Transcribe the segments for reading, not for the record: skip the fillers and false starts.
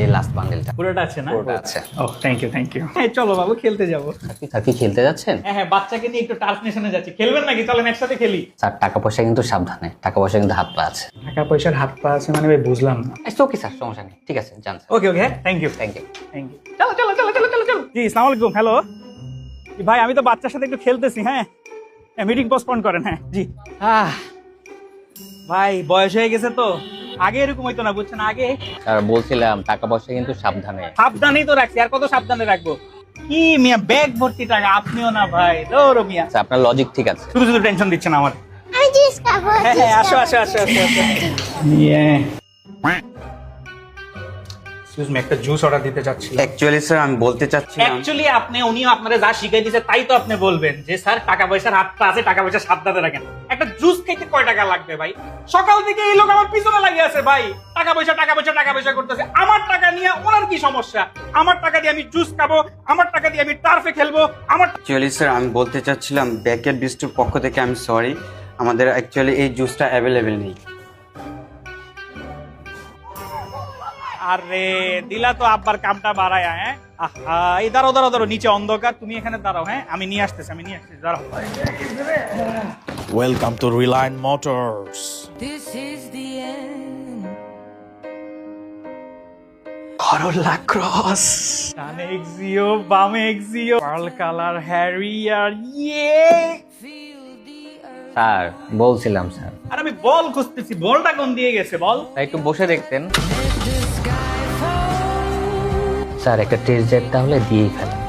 যে লাস্ট বান্ডেলটা পুরোটা আছে না? পুরোটা আছে। ও থ্যাংক ইউ হ্যাঁ চলো বাবু খেলতে যাবো। আপনি খেলতে যাচ্ছেন? হ্যাঁ বাচ্চাকে নিয়ে একটু টার্ফ নেশনে যাচ্ছি। খেলবেন নাকি? চলেন একসাথে খেলি। স্যার টাকা পয়সা কিন্তু সাবধানে, টাকা পয়সা কিন্তু হাত পা আছে। টাকা পয়সার হাত পা আছে মানে ভাই বুঝলাম না। ওকে স্যার, সমস্যা নেই, ঠিক আছে যান স্যার। ওকে ওকে হ্যাঁ থ্যাংক ইউ। চলো চলো চলো চলো চলো চলো। জি আসসালামু আলাইকুম। হ্যালো ভাই, আমি তো বাচ্চার সাথে একটু খেলতেছি। হ্যাঁ মিটিং পোস্টপোন করেন। হ্যাঁ জি। ভাই বয়স হয়ে গেছে তো, আগে এরকম হইতো না বুঝছেন। আগে স্যার বলছিলাম টাকা পয়সা কিন্তু সাবধানে। সাবধানেই তো রাখছি, আর কত সাবধানে রাখবো? কি মিয়া ব্যাগ ভর্তি টাকা, আপনিও না ভাই। দৌড়ো মিয়া, স্যার আপনার লজিক ঠিক আছে। শুধু শুধু টেনশন দিচ্ছেন আমার। আমি জিজ্ঞেস করবো। হ্যাঁ হ্যাঁ আসো আসো আসো আসো আসো। এক্সকিউজ মি, একটা জুস অর্ডার দিতে চাচ্ছিলাম। অ্যাকচুয়ালি স্যার আমি বলতে চাচ্ছিলাম অ্যাকচুয়ালি উনিও আপনারা যা শিখাই দিয়েছে তাই তো আপনি বলবেন যে স্যার টাকা পয়সার হাতটা আছে, টাকা পয়সা সাবধানে রাখেন। একটা জুস খাইতে কয় টাকা লাগবে ভাই? সকাল থেকে এই লোক আমার পিছনে লাগিয়ে আছে ভাই, টাকা পয়সা টাকা পয়সা টাকা পয়সা করতেছে। আমার টাকা নিয়ে ওনার কি সমস্যা? আমার টাকা দিয়ে আমি জুস খাবো, আমার টাকা দিয়ে আমি টার্ফে খেলবো, আমার অ্যাকচুয়ালি স্যার আমি বলতে চাচ্ছিলাম ব্যাকেট বিস্টুর পক্ষ থেকে আমি সরি, আমাদের অ্যাকচুয়ালি এই জুসটা অ্যাভেলেবেল নেই। আরে দিলা তো আব্বার কামটা বাড়ায়। হ্যাঁ আহা, এই দাঁড়াও দাঁড়াও দাঁড়াও, নিচে অন্ধকার, তুমি এখানে দাঁড়াও। হ্যাঁ আমি নিয়ে আসতেছি দাঁড়াও। Welcome to Reliant Motors. This is the end. Corolla cross, ডানে এক্সিও বামে এক্সিও, পার্ল কালার হ্যারিয়ার, ইয়ে। Feel the earth. স্যার বলছিলাম স্যার, আর আমি বল খুঁজতেছি, বলটা কোন দিয়ে গেছে বল? তাই একটু বসে দেখতেন। The sky falls. স্যার একটা টেস্ট ড্রাইভ তাহলে দিয়েই ফেলেন,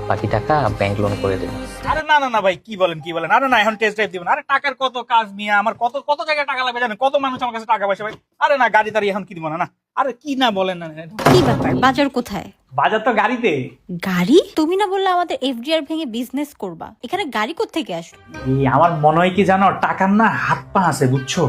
বাকি টাকা ব্যাংক লোন করে দেবেন। আরে না না না ভাই, কি বলেন কি বলেন? আরে না, এখন টেস্ট ড্রাইভ দিবেন? আরে টাকার কত কাজ মিয়া, আমার কত কত জায়গায় টাকা লাগবে জানেন? কত মানুষ আমার কাছে টাকা পয়সা ভাই। আরে না, গাড়ি তাড়ি এখন কি দিব না। না আরে কি না বলেন না। কি ব্যাপার, বাজার কোথায়? বাজার তো গাড়িতে। গাড়ি? তুমি না বললে আমাদের এফডিআর ভেঙে বিজনেস করবা, এখানে গাড়ি কোত্থেকে আসলো? আমার মনে হয় কি জানো, টাকার না হাত পা আছে বুঝছো।